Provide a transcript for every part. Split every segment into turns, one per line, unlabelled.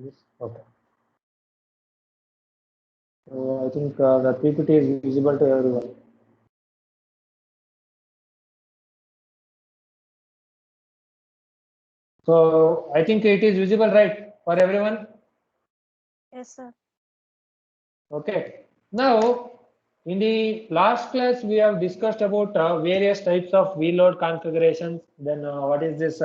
Yes. Okay. So I think the PPT is visible to everyone. So I think it is visible, right, for everyone.
Yes, sir.
Okay. Now, in the last class, we have discussed about various types of VLOAD configurations. Then what is this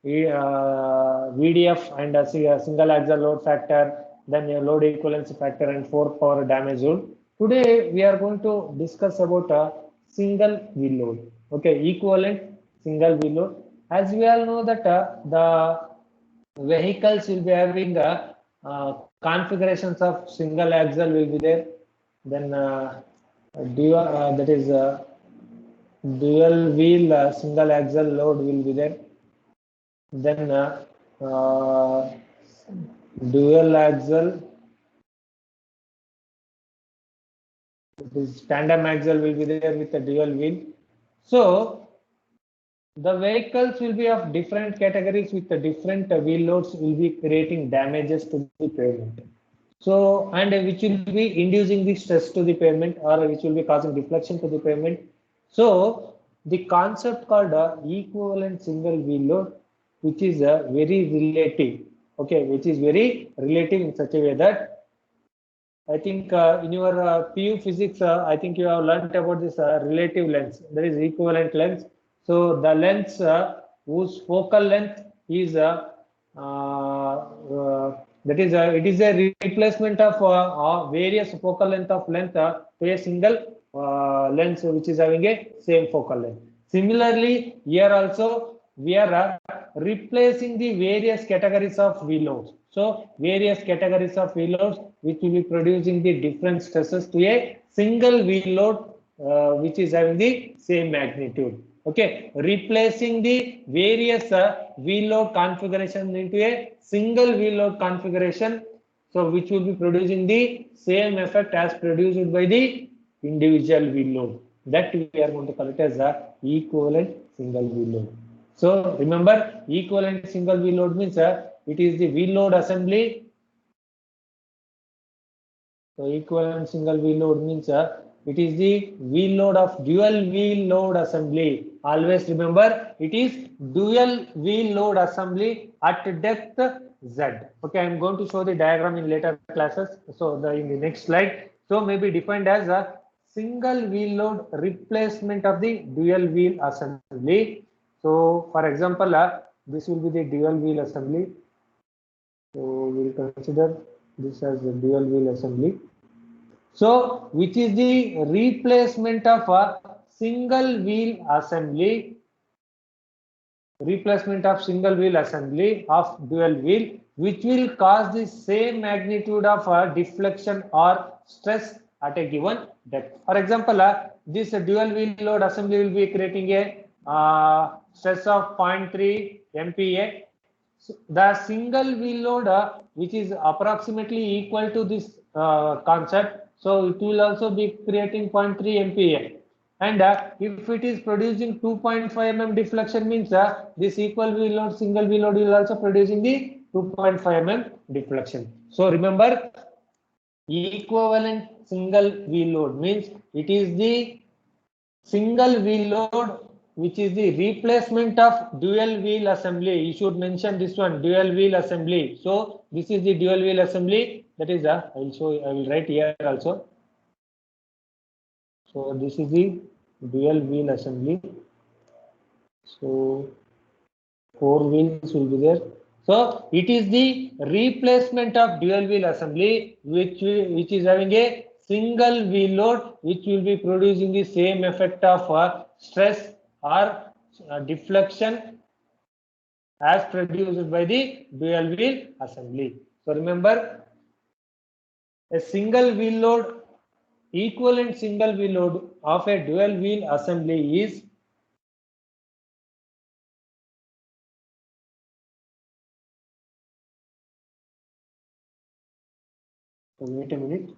VDF and single axle load factor, then a load equivalency factor and fork power damage rule. Today, we are going to discuss about single VLOAD. Okay, equivalent single VLOAD. As we all know that the vehicles will be having configurations of single axle will be there, then dual that is dual wheel single axle load will be there, then uh, dual axle, this tandem axle will be there with a dual wheel. So the vehicles will be of different categories with the different wheel loads will be creating damages to the pavement. So, and which will be inducing the stress to the pavement or which will be causing deflection to the pavement. So, the concept called equivalent single wheel load, which is very relative, okay, which is very relative in such a way that I think in your PU physics, I think you have learnt about this relative length. There is equivalent length. So the length whose focal length is that is it is a replacement of various focal length to a single lens which is having a same focal length. Similarly, here also we are replacing the various categories of V loads. So various categories of V loads which will be producing the different stresses to a single V load which is having the same magnitude. Okay, replacing the various V load configuration into a single V load configuration, so which will be producing the same effect as produced by the individual wheel load. That we are going to call it as a equivalent single wheel load. So remember, equivalent single wheel load means it is the wheel load assembly. So equivalent single wheel load means it is the wheel load of dual wheel load assembly. Always remember, it is dual wheel load assembly at depth Z. Okay, I am going to show the diagram in later classes. So in the next slide, so may be defined as a single wheel load replacement of the dual wheel assembly. So for example, this will be the dual wheel assembly. So we'll consider this as the dual wheel assembly. So, which is the replacement of a single wheel assembly, replacement of single wheel assembly of dual wheel, which will cause the same magnitude of deflection or stress at a given depth. For example, this dual wheel load assembly will be creating a stress of 0.3 MPa. So the single wheel load, which is approximately equal to this concept, so it will also be creating 0.3 MPa. And if it is producing 2.5 mm deflection means this equal wheel load, single wheel load will also producing the 2.5 mm deflection. So remember, equivalent single wheel load means it is the single wheel load which is the replacement of dual wheel assembly. You should mention this one, dual wheel assembly. So this is the dual wheel assembly, that is I will show, I will write here also. So this is the dual wheel assembly. So four wheels will be there. So it is the replacement of dual wheel assembly which is having a single wheel load which will be producing the same effect of stress or deflection as produced by the dual wheel assembly. So remember, a single wheel load, equivalent single wheel load of a dual wheel assembly is, wait a minute.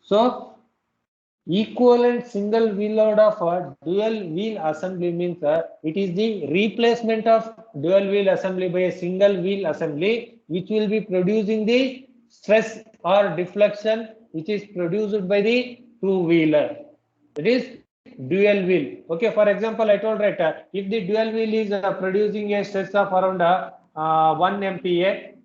So equivalent single wheel load of a dual wheel assembly means it is the replacement of dual wheel assembly by a single wheel assembly, which will be producing the stress or deflection which is produced by the two wheeler. That is dual wheel. Okay, for example, I told right, if the dual wheel is producing a stress of around 1 MPa,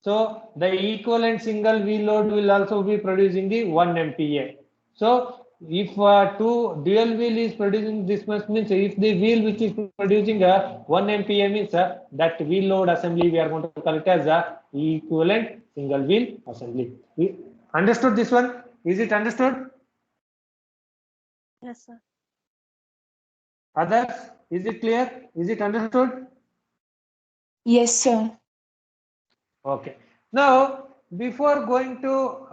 so the equivalent single wheel load will also be producing the 1 MPa. So if two dual wheel is producing this much, means if the wheel which is producing 1 MPa means that wheel load assembly we are going to call it as a equivalent single wheel assembly. We understood this one? Is it understood?
Yes, sir.
Others, is it clear? Is it understood?
Yes, sir.
Okay. Now, before going to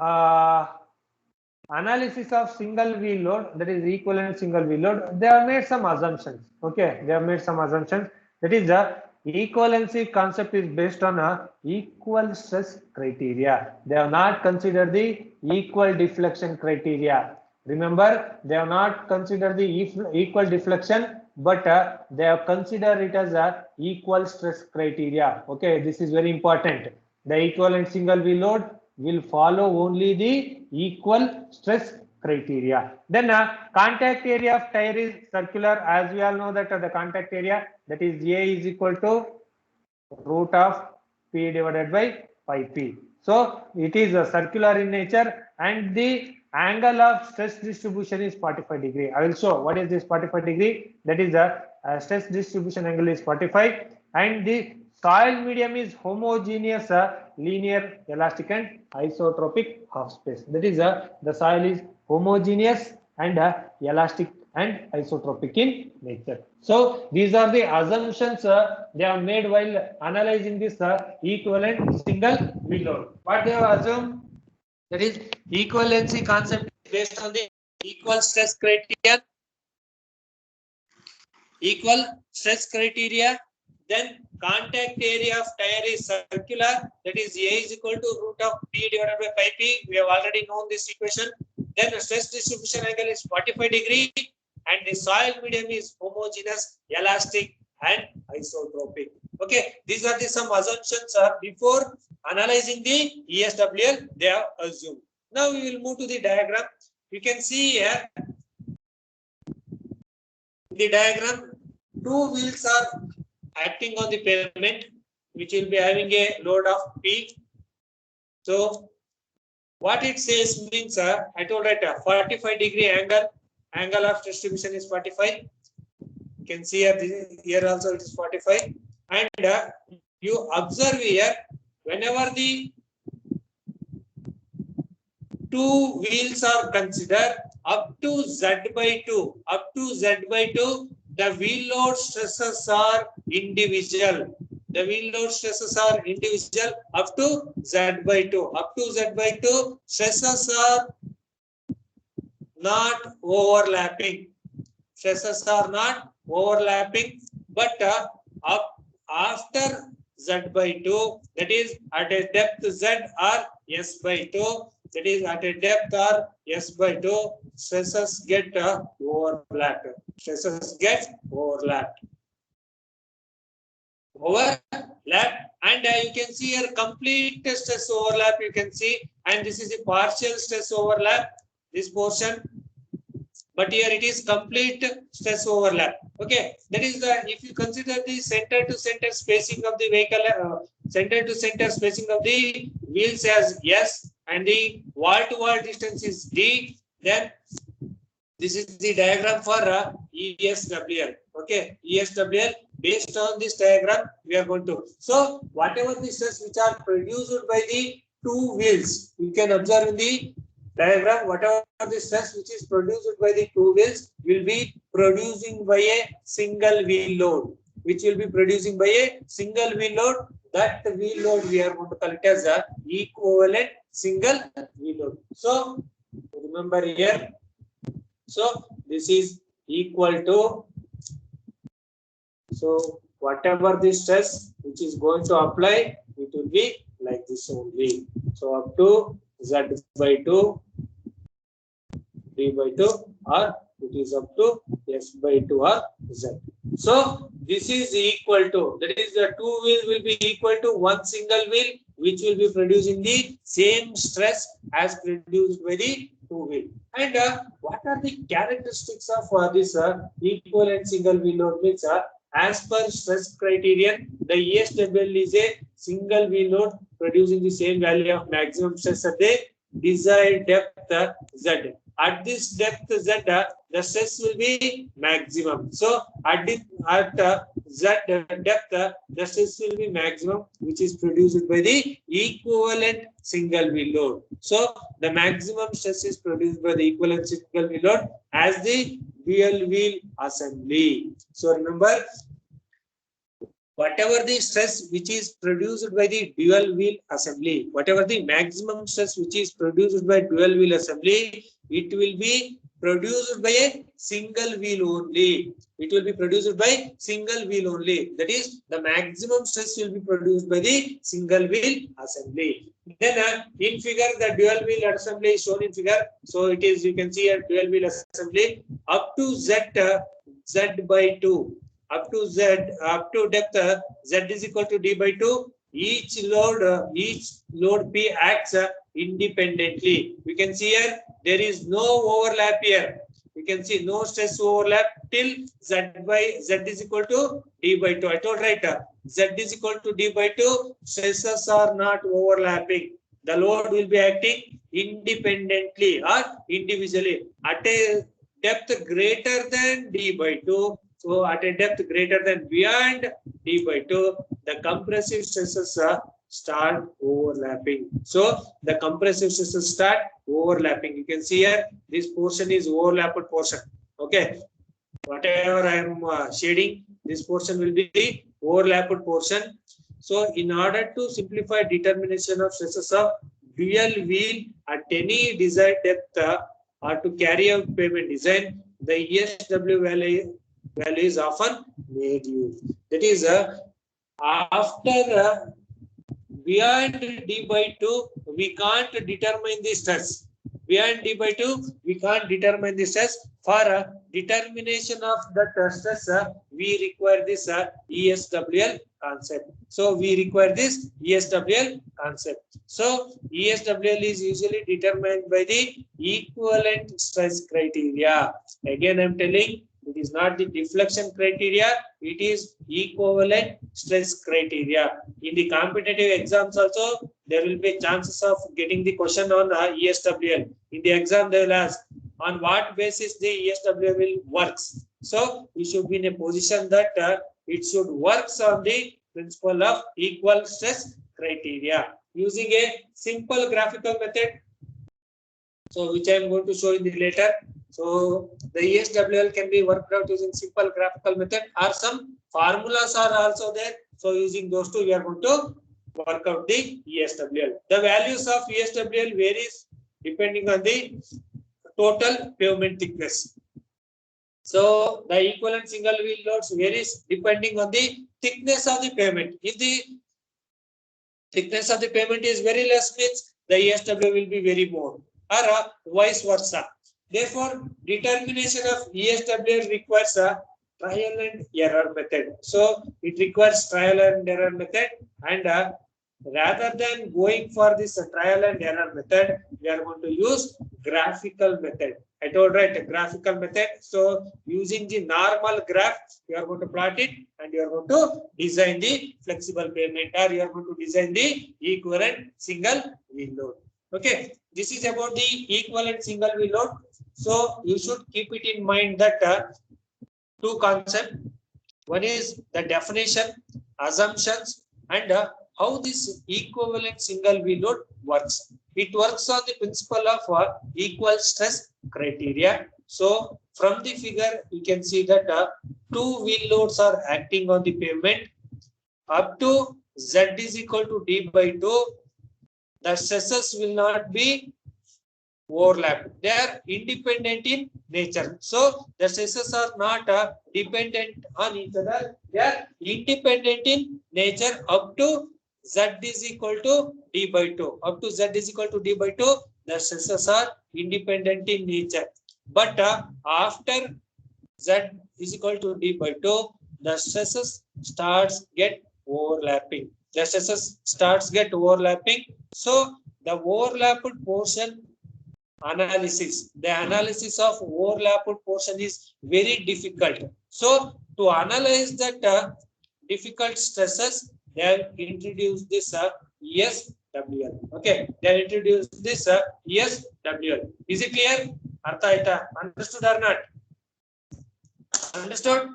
analysis of single wheel load, that is equivalent single wheel load, they have made some assumptions. Okay, they have made some assumptions. That is the equivalency concept is based on a equal stress criteria. They have not considered the equal deflection criteria. Remember, they have not considered the equal deflection, but they have considered it as a equal stress criteria. Okay, this is very important. The equivalent single wheel load will follow only the equal stress criteria. Then contact area of tire is circular, as we all know that the contact area, that is A is equal to root of P divided by pi P. So it is circular in nature, and the angle of stress distribution is 45 degree. I will show what is this 45 degree. That is the stress distribution angle is 45, and the soil medium is homogeneous, linear, elastic, and isotropic half space. That is the soil is homogeneous and elastic and isotropic in nature. So these are the assumptions they have made while analyzing this equivalent single wheel load. What they have assumed, that is equivalency concept based on the equal stress criteria. Then contact area of tire is circular, that is A is equal to root of P divided by pi P. We have already known this equation. Then the stress distribution angle is 45 degree, and the soil medium is homogeneous, elastic, and isotropic. Okay, these are the some assumptions before analyzing the ESWL they have assumed. Now we will move to the diagram. You can see here the diagram, two wheels are acting on the pavement, which will be having a load of P. So what it says means, I told right, 45 degree angle of distribution is 45. You can see here also it is 45. And you observe here, whenever the two wheels are considered up to Z by 2, the wheel load stresses are individual. The wheel load stresses are individual up to Z by 2. Up to Z by 2, stresses are not overlapping. But up after Z by 2, that is at a depth Z or S by 2, that is at a depth or S by 2, stresses get overlapped. And you can see here complete stress overlap, you can see, and this is a partial stress overlap, this portion, but here it is complete stress overlap. Okay, that is the, if you consider the center to center spacing of the vehicle, center to center spacing of the wheels as S, and the wall to wall distance is D, then this is the diagram for ESWL. Okay, ESWL, based on this diagram we are going to, so whatever the stress which are produced by the two wheels, you can observe in the diagram, whatever the stress which is produced by the two wheels will be producing by a single wheel load, that wheel load we are going to call it as a equivalent single wheel load. So remember here, so this is equal to, so whatever the stress which is going to apply, it will be like this only. So up to Z by 2, d by 2, or it is up to s by 2 or z. So this is equal to, that is the two wheels will be equal to one single wheel, which will be producing the same stress as produced by the two wheel. And what are the characteristics of this equivalent single wheel load? Means as per stress criterion, the ESWL is a single wheel load producing the same value of maximum stress at the desired depth Z. At this depth Z, the stress will be maximum. So at Z depth, the stress will be maximum, which is produced by the equivalent single wheel load. So the maximum stress is produced by the equivalent single wheel load as the dual wheel assembly. So remember, whatever the stress which is produced by the dual wheel assembly, whatever the maximum stress which is produced by dual wheel assembly, it will be produced by a single wheel only. It will be produced by single wheel only. That is, the maximum stress will be produced by the single wheel assembly. Then in figure, the dual wheel assembly is shown in figure. So it is, you can see a dual wheel assembly up to Z, Z by 2. Up to depth Z is equal to d by 2. Each load P acts independently. We can see here there is no overlap here. We can see no stress overlap till Z is equal to d by 2. I told right, Z is equal to d by 2. Stresses are not overlapping. The load will be acting independently or individually at a depth greater than d by 2. So at a depth greater than beyond d by 2, the compressive stresses start overlapping. So the compressive stresses start overlapping. You can see here, this portion is overlapped portion. Okay. Whatever I am shading, this portion will be the overlapped portion. So in order to simplify determination of stresses of dual wheel at any desired depth or to carry out pavement design, the ESW value is often made use. That is, after beyond d by 2, we can't determine the stress. Beyond d by 2, we can't determine the stress. For determination of the stress, we require this ESWL concept. So we require this ESWL concept. So ESWL is usually determined by the equivalent stress criteria. Again, I am telling, it is not the deflection criteria, it is equivalent stress criteria. In the competitive exams also, there will be chances of getting the question on ESWL. In the exam, they will ask, on what basis the ESWL works. So, we should be in a position that it should work on the principle of equal stress criteria using a simple graphical method. So, which I am going to show in the later. So the ESWL can be worked out using simple graphical method, or some formulas are also there. So using those two, we are going to work out the ESWL. The values of ESWL varies depending on the total pavement thickness. So the equivalent single wheel loads varies depending on the thickness of the pavement. If the thickness of the pavement is very less, means the ESW will be very more, or vice versa. Therefore, determination of ESWL requires a trial and error method. So it requires trial and error method, and rather than going for this trial and error method, we are going to use graphical method. I told right, a graphical method. So using the normal graph, you are going to plot it and you are going to design the flexible pavement, or you are going to design the equivalent single wheel load. Okay, this is about the equivalent single wheel load. So you should keep it in mind that two concepts. One is the definition, assumptions, and how this equivalent single wheel load works. It works on the principle of equal stress criteria. So from the figure, you can see that two wheel loads are acting on the pavement up to Z is equal to d by 2. The stresses will not be overlap. They are independent in nature. So the stresses are not dependent on each other. They are independent in nature up to Z is equal to d by 2. Up to Z is equal to d by 2, the stresses are independent in nature. But after Z is equal to D by 2, the stresses starts get overlapping. The stresses starts get overlapping. So the overlapped portion analysis, the analysis of overlapped portion is very difficult. So to analyze that difficult stresses, they have introduced this ESWL. Okay, they have introduced this ESWL. Is it clear? Artha aita? Understood or not? Understood?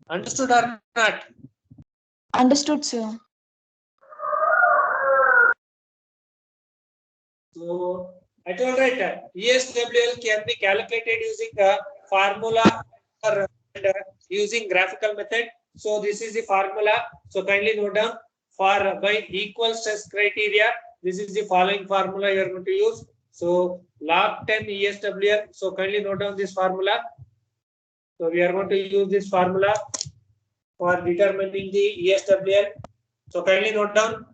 Understood or not?
Understood, sir.
So I told right, ESWL can be calculated using a formula or using graphical method. So this is the formula. So kindly note down, for by equal stress criteria, this is the following formula you are going to use. So log 10 ESWL. So kindly note down this formula. So we are going to use this formula for determining the ESWL. So kindly note down.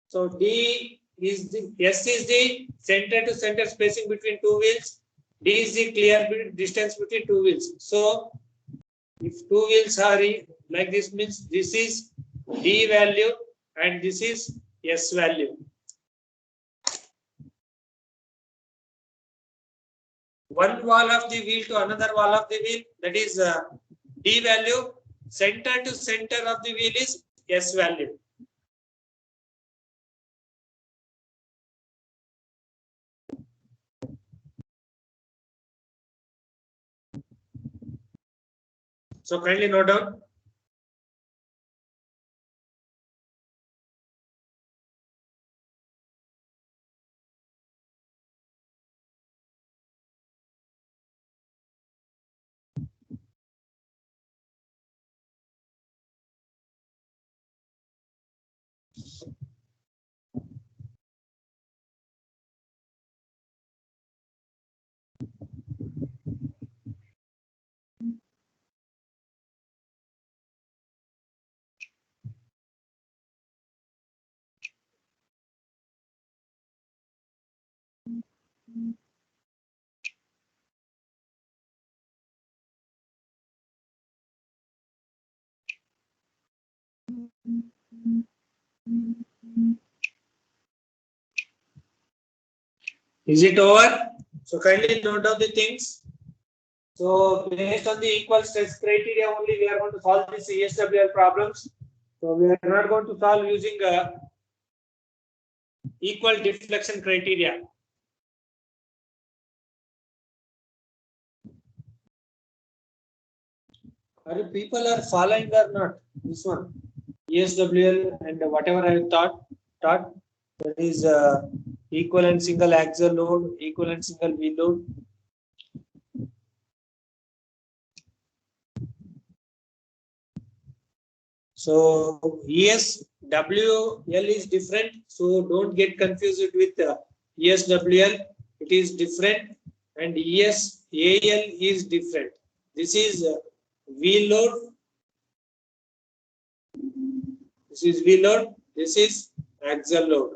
So D is the S is the center to center spacing between two wheels. D is the clear distance between two wheels. So if two wheels are like this, means this is D value and this is S value. One wall of the wheel to another wall of the wheel, that is D value. Center to center of the wheel is S value. So kindly note down. Is it over? So kindly note down the things. So based on the equal stress criteria only, we are going to solve these ESWL problems. So we are not going to solve using equal deflection criteria. Are you people are following or not? This one, ESWL and whatever I taught that is equal and single axial load, equal and single wheel load. So ESWL is different. So don't get confused with ESWL. It is different, and ESAL is different. This is wheel load. This is wheel load. This is axial load.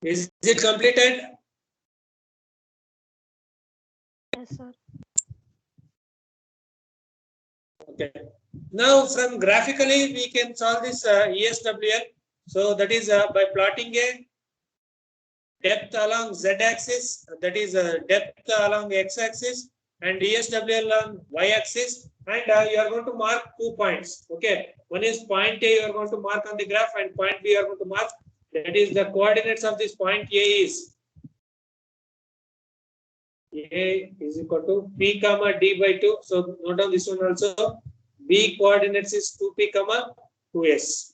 Is it completed?
Yes, sir.
Okay. Now from graphically we can solve this ESWL. So that is by plotting a depth along z-axis, that is depth along x-axis, and ESWL along y-axis, and you are going to mark 2 points. Okay, one is point A you are going to mark on the graph, and point B you are going to mark. That is the coordinates of this point A is A is equal to P comma D by 2. So note down this one also. B coordinates is 2P comma 2S.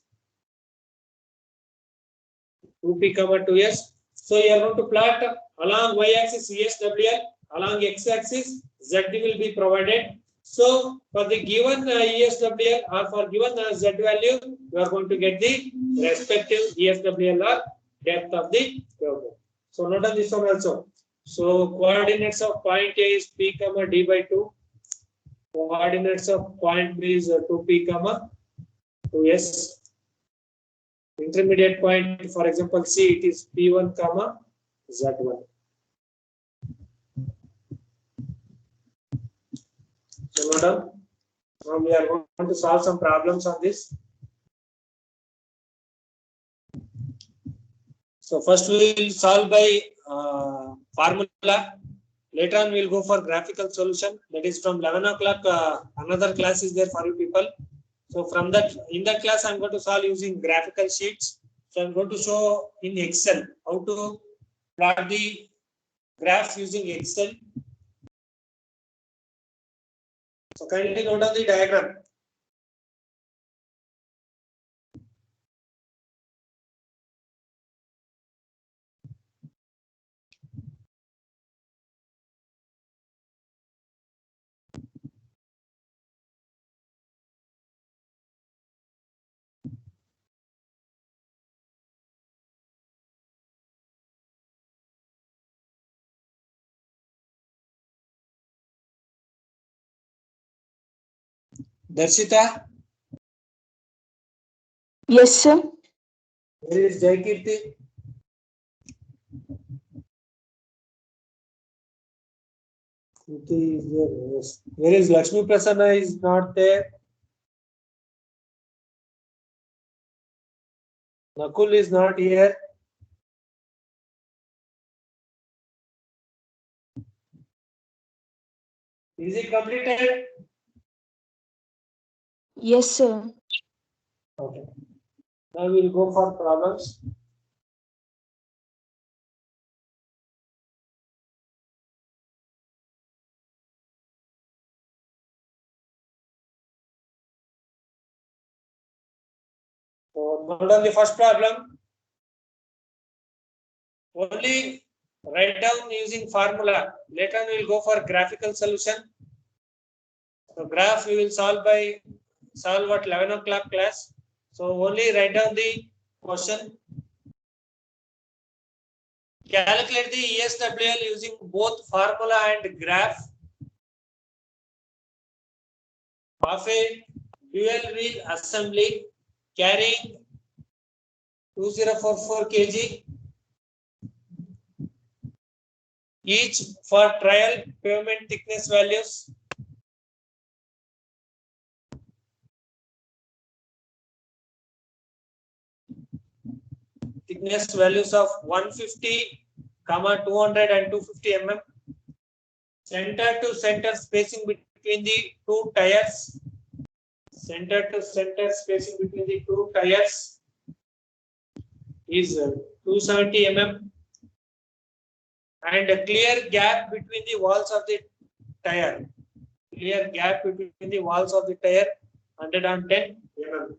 2P comma 2S. So you are going to plot along y-axis ESWL, along x-axis Z will be provided. So for the given ESWL or for given Z value, you are going to get the respective ESWL or depth of the wave. So note on this one also. So coordinates of point A is P comma D by 2. Coordinates of point B is 2P comma 2S. Intermediate point, for example, C, it is P1 comma Z1. So note down. Now we are going to solve some problems on this. So first we will solve by formula. Later on we will go for graphical solution. That is from 11 o'clock. Another class is there for you people. So from that, in that class, I'm going to solve using graphical sheets. So I'm going to show in Excel how to plot the graphs using Excel. So kindly note down the diagram. Darshita,
Yes, sir.
where is Jaykirti? Kirti is there. Yes. Where is Lakshmi Prasanna? Is not there. Nakul is not here. Is it completed?
Yes, sir.
Okay. Now we'll go for problems. So note on the first problem. Only write down using formula. Later on we'll go for graphical solution. So graph we will solve at 11 o'clock class. So only write down the question. Calculate the ESWL using both formula and graph of a dual wheel assembly carrying 2044 kg each for trial pavement thickness values. Thickness values of 150, 200 and 250 mm. Center to center spacing between the two tires. Center to center spacing between the two tires is 270 mm. And a clear gap between the walls of the tire. Clear gap between the walls of the tire 110 mm.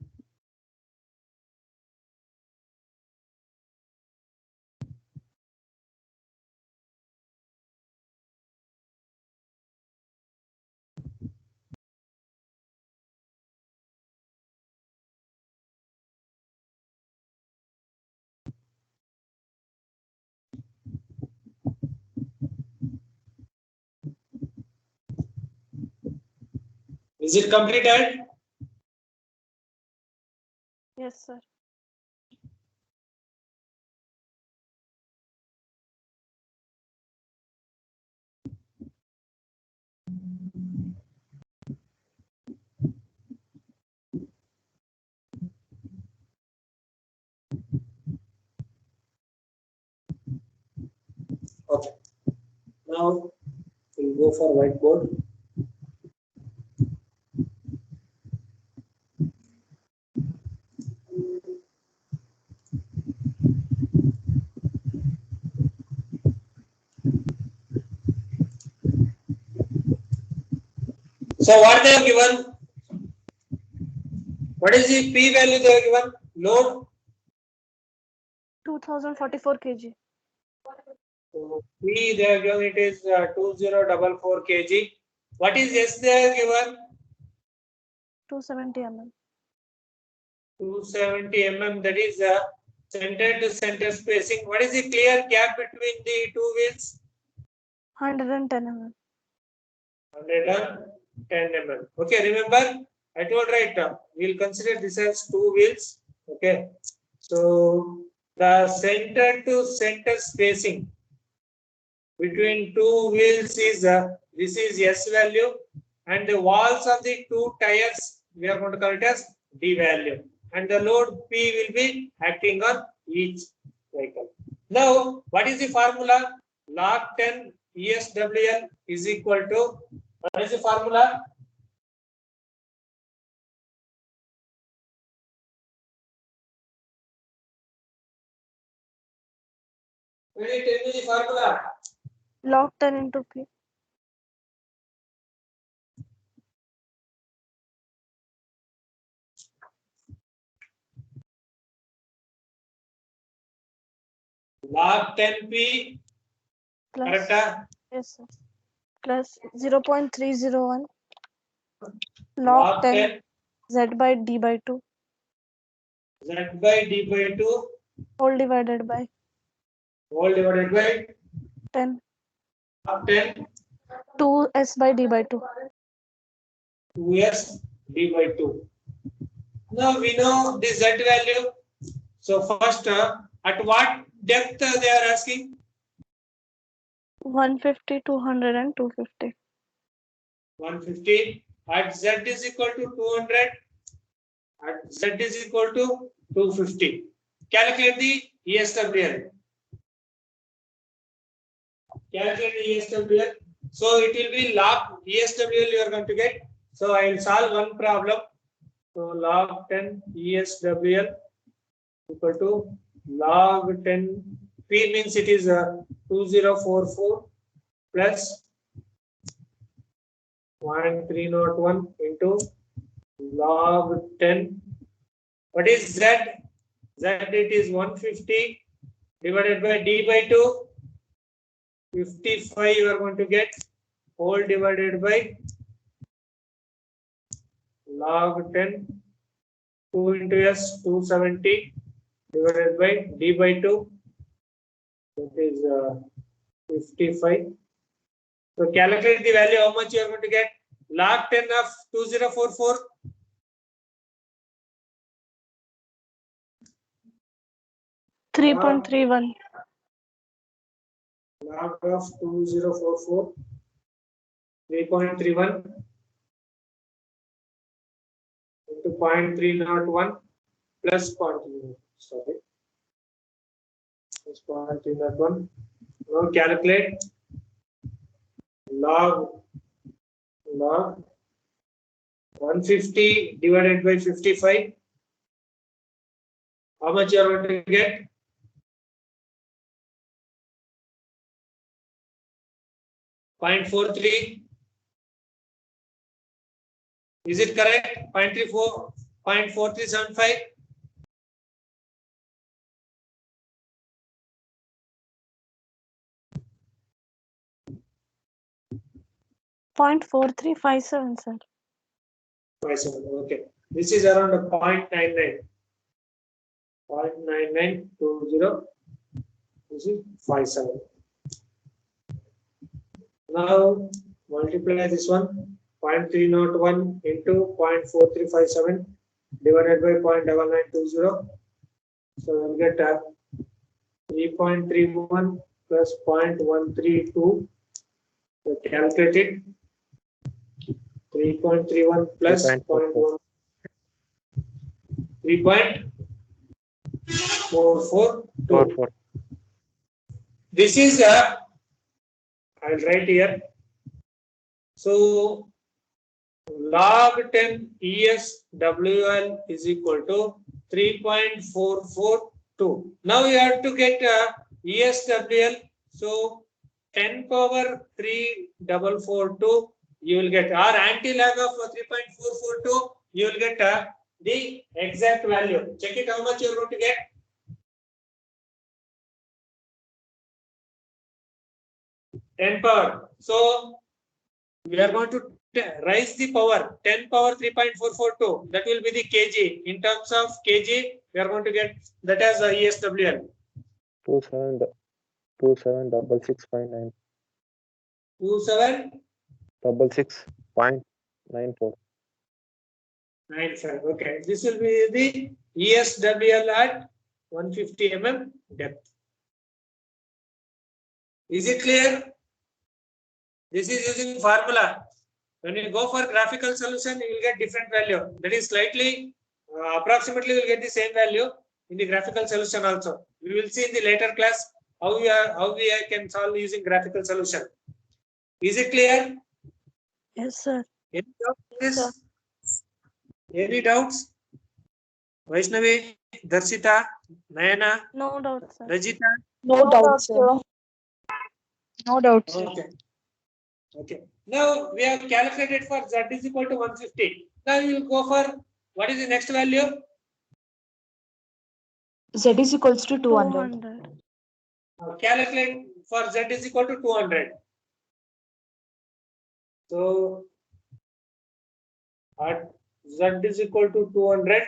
Is it completed?
Yes, sir.
Okay. Now we'll go for whiteboard. So what they have given? What is the P value they have given? Load.
2044 kg.
So P they have given it is 2044 kg. What is S they have given?
270 mm.
270 mm. That is center to center spacing. What is the clear gap between the two wheels?
110 mm.
110 mm. Okay, remember I told right, we'll consider this as two wheels. Okay, so the center to center spacing between two wheels is this is S value, and the walls of the two tires we are going to call it as D value, and the load P will be acting on each vehicle. Now, what is the formula? Log 10 ESWL is equal to, what is the formula? Will you tell me the formula?
Log 10 into P.
Log 10P,
Plus,
correct?
yes, sir. Plus 0.301
Log 10
Z by D by 2
Z by D by 2
whole divided by
whole divided by
10.
log 10
2S by D by 2.
2S D by 2. Now we know the Z value. So first, at what depth they are asking?
150, 200 and 250.
150. At Z is equal to 200. At Z is equal to 250. Calculate the ESWL. Calculate the ESWL. So it will be log ESWL you are going to get. So I will solve one problem. So log 10 ESWL equal to log 10 P means it is 2044 plus 0.301 into log 10. What is Z? Z it is 150 divided by D by 2. 55 you are going to get whole divided by log 10. 2 into S 270 divided by D by 2. That is 55. So calculate the value, how much you are going to get. Log 10 of 2044.
$3.31.
Log of 2044. 3.31 into 0.301 plus 0.301. Sorry. Plus 0.301. Now calculate log 150 divided by 55. How much you are going to get? 0.43. Is it correct? 0.34, 0.4375.
.4357, sir.
Okay. This is around a 0.99. 0.9920. This is 57. Now multiply this one. 0.301 into 0.4357 divided by 0.9920. So we'll get 3.31 plus 0.132. So calculate it. 3.31 plus 0.1. 3.442. This is I'll write here. So log 10 ESWL is equal to 3.442. Now you have to get ESWL. So 10 power 3.442 you will get, or anti-lag of 3.442 you will get the exact value. Check it how much you are going to get. Ten power. So we are going to raise the power. 10 power 3.442. That will be the kg. In terms of kg, we are going to get that as a ESWL.
2766.9.
2766.94.
96.94.
Okay, this will be the ESWL at 150 mm depth. Is it clear? This is using formula. When you go for graphical solution, you will get different value. That is slightly, approximately, you will get the same value in the graphical solution also. We will see in the later class how we can solve using graphical solution. Is it clear?
Yes, sir.
Any doubts in this? Any doubts? Vaishnavi, Darshita, Nayana,
No doubt, sir.
Rajita.
No doubt, sir.
No doubt, sir.
Okay. Okay. Now we have calculated for Z is equal to 150. Now we will go for what is the next value?
Z is equals to 200.
200.
Calculate for Z is equal to 200. So at Z is equal to 200,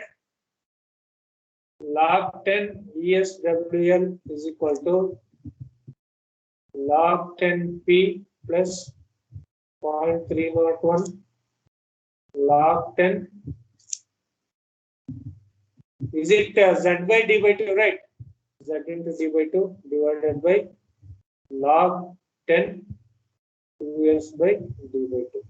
log 10 ESWL is equal to log 10 P plus 0.301 log 10. Is it Z by D by 2, right? Z into D by 2 divided by log 10 2S by D by 2.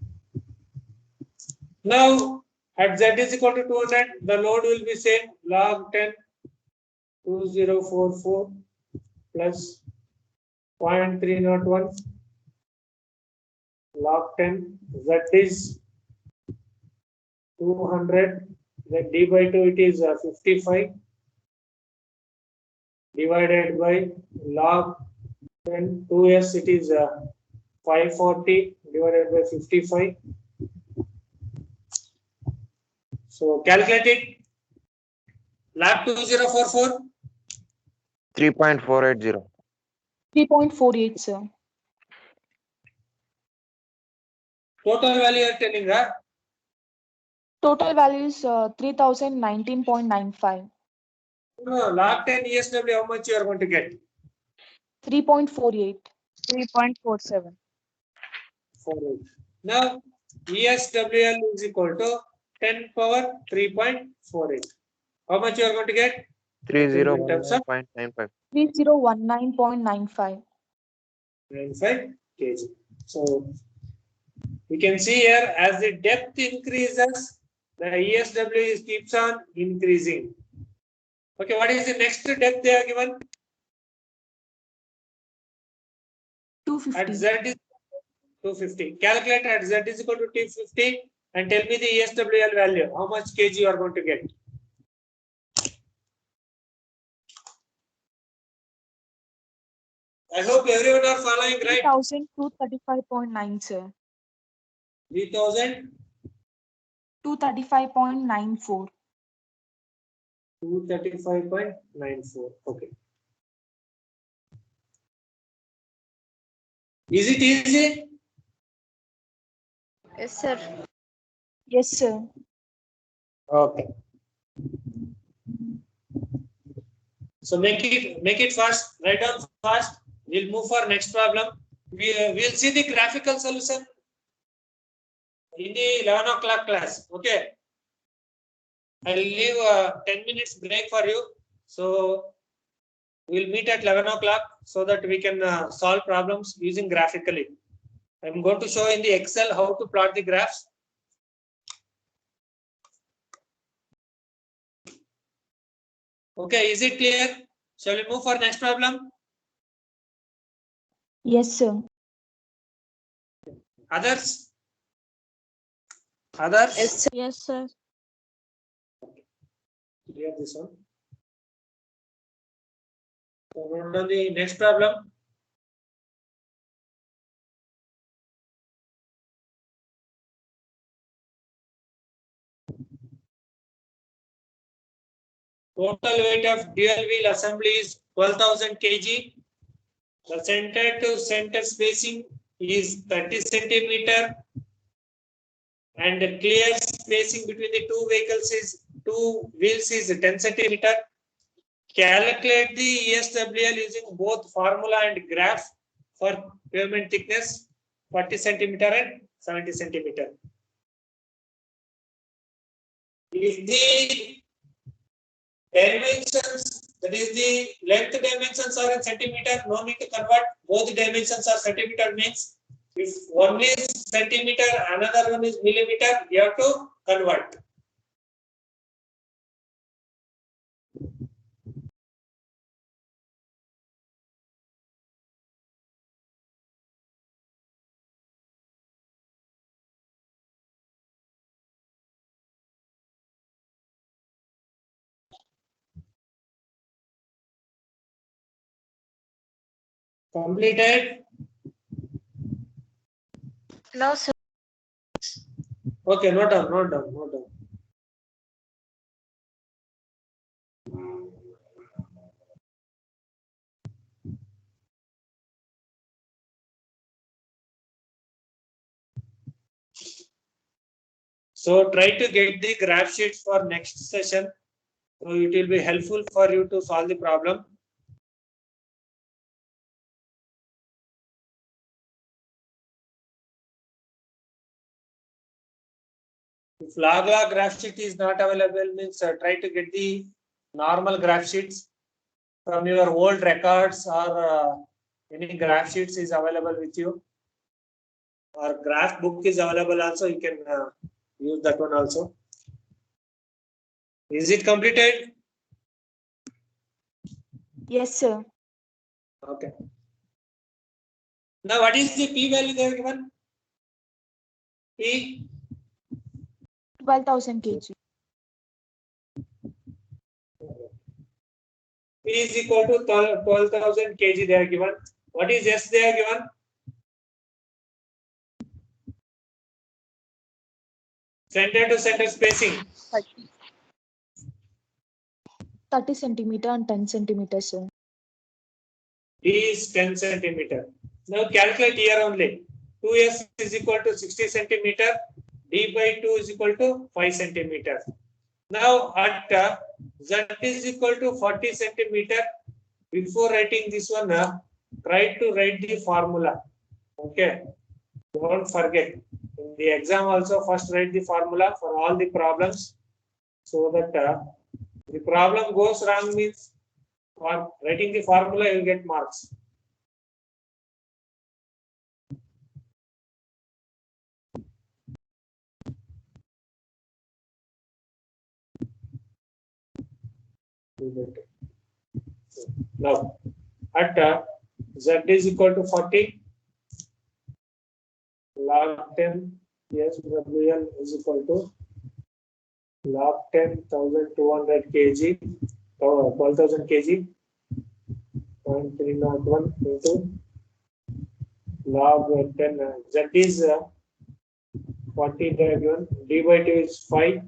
Now at Z is equal to 200, the load will be same log 10 2044 plus 0.301 log 10. Z is 200. The D by 2 it is 55 divided by log 10 2S it is 540 divided by 55. So calculate it. Log 2044.
3.480.
3.48, sir.
Total value you are telling, huh?
Total value is 3019.95.
No, log 10 ESW, how much you are going to get?
3.48.
3.47.
48. Now ESWL is equal to 10 power 3.48. How much you are going to get? In terms of
3019.95.
3019.95.
95 kg. So we can see here as the depth increases, the ESW keeps on increasing. Okay, what is the next depth they are given? At
250.
Z is 250. Calculate at Z is equal to 250 and tell me the ESWL value. How much kg you are going to get? I hope everyone are following, right?
3235.9, sir.
3000.
235.94.
235.94. Okay. Is it easy?
Yes, sir.
Yes, sir.
Okay. So make it fast. Write down fast. We'll move for next problem. We'll see the graphical solution in the 11 o'clock class. Okay. I'll leave 10 minutes break for you. So we'll meet at 11 o'clock so that we can solve problems using graphically. I'm going to show in the Excel how to plot the graphs. Okay, is it clear? Shall we move for next problem?
Yes, sir.
Others? Others?
Yes, sir. Yes, sir.
Clear this one. So note down the next problem. Total weight of dual wheel assembly is 12,000 kg. The center to center spacing is 30 centimeter. And the clear spacing between the two vehicles is two wheels is 10 centimeter. Calculate the ESWL using both formula and graph for pavement thickness 40 centimeter and 70 centimeter. If the dimensions, that is the length dimensions are in centimeter, no need to convert. Both dimensions are centimeter means if one is centimeter, another one is millimeter, you have to convert. Completed?
No, sir.
Okay, note down, note down, note down. So try to get the graph sheets for next session. So it will be helpful for you to solve the problem. If log graph sheet is not available, means try to get the normal graph sheets from your old records or any graph sheets is available with you. Or graph book is available also, you can use that one also. Is it completed?
Yes, sir.
Okay. Now what is the P value they are given? P
12,000 kg.
P is equal to 12,000 kg they are given. What is S they are given? Center to center spacing.
30 centimeter and 10 centimeter, sir.
D is 10 centimeter. Now calculate here only. 2S is equal to 60 centimeter. D by 2 is equal to 5 centimeter. Now at Z is equal to 40 centimeter. Before writing this one, try to write the formula. Okay. Don't forget. In the exam also, first write the formula for all the problems. So that the problem goes wrong means for writing the formula you will get marks. Now at Z is equal to 40, log 10 SWL is equal to log 10,200 kg, 12,000 kg, 0.301 into log 10. Z is 40 diagonal, D by 2 is 5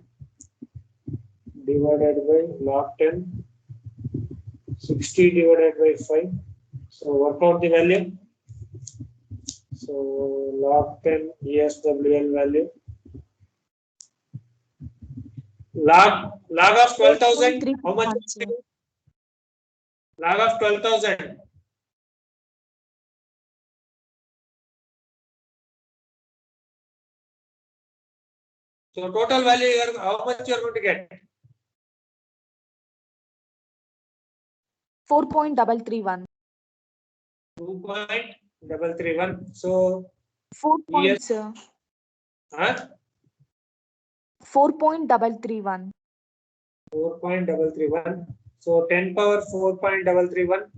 divided by log 10, 60 divided by 5. So work out the value. So log 10 ESWL value. Log of 12,000. How much? Log of 12,000. So total value, how much you are going to get?
4.331.
2.331. So
4 points,
yes.
sir.
Huh?
4.331.
4.331. So 10 power 4.331.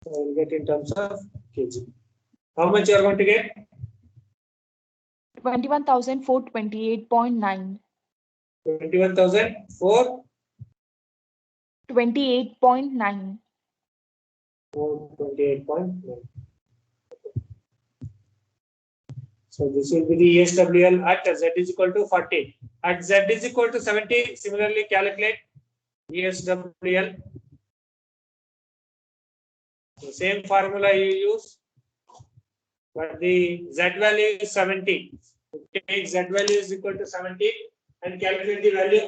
So we'll get in terms of kg. How much you are going to get?
21,428.9.
21,004.
28.9.
428.9. So this will be the ESWL at Z is equal to 40. At Z is equal to 70, similarly calculate ESWL. The same formula you use, but the Z value is 70. Take Z value is equal to 70 and calculate the value.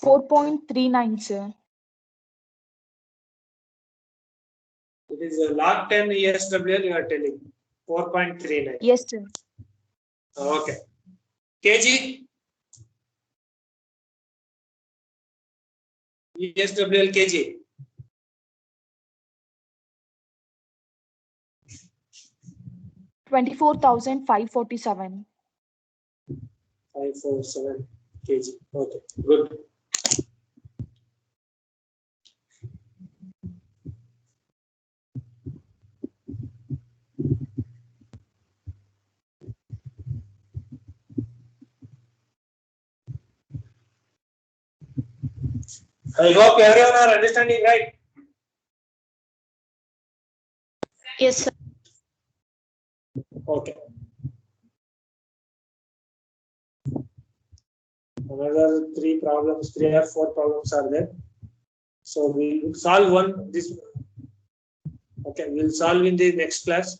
4.39, sir.
It is a log 10 ESWL you are telling. 4.39.
Yes, sir.
Okay. kg? ESWL kg?
24,547.
547 kg. Okay, good. I hope everyone are understanding, right?
Yes, sir.
Okay. Another 3 or 4 problems are there. So we will solve one this. Okay, we'll solve in the next class.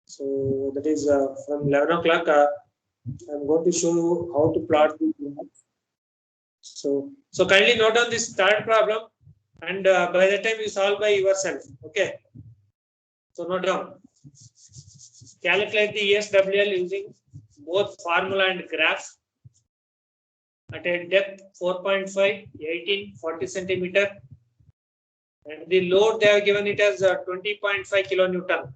So that is from 11 o'clock. I'm going to show you how to plot the graph. So kindly note down this third problem, and by the time you solve by yourself. Okay. So note down. Calculate the ESWL using both formula and graph at a depth 4.5, 18, 40 centimeter, and the load they have given it as 20.5 kilonewton.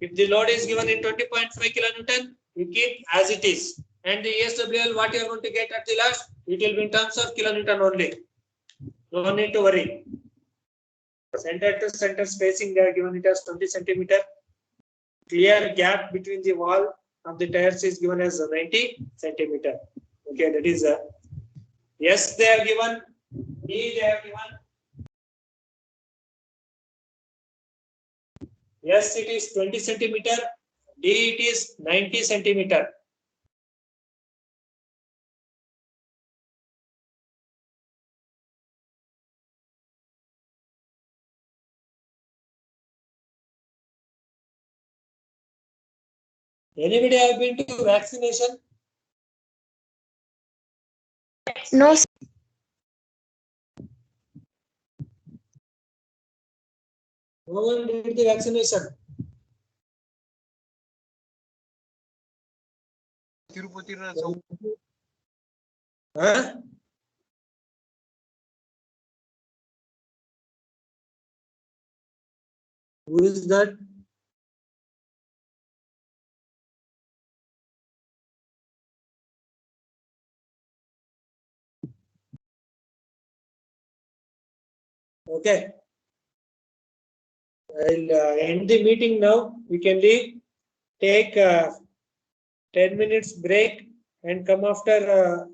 If the load is given in 20.5 kilonewton, you keep as it is. And the ESWL, what you are going to get at the last, it will be in terms of kilonewton only. No need to worry. Center to center spacing, they are given it as 20 centimeter. Clear gap between the wall of the tires is given as 90 centimeter. Okay, that is yes, they are given. D, they are given. Yes, it is 20 centimeter. D, it is 90 centimeter. Anybody have been to vaccination?
No, sir.
No one did the vaccination. Huh? Who is that? Okay. I'll end the meeting now. We can leave. Take 10 minutes break and come after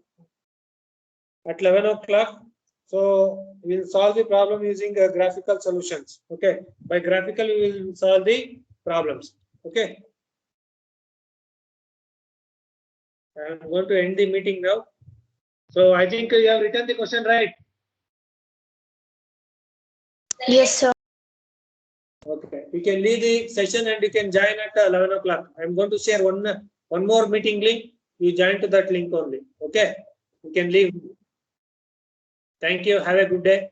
at 11 o'clock. So we'll solve the problem using graphical solutions. Okay. By graphical, we will solve the problems. Okay. I'm going to end the meeting now. So I think you have written the question right.
Yes, sir.
Okay, you can leave the session and you can join at 11 o'clock. I'm going to share one more meeting link. You join to that link only. Okay, you can leave. Thank you. Have a good day.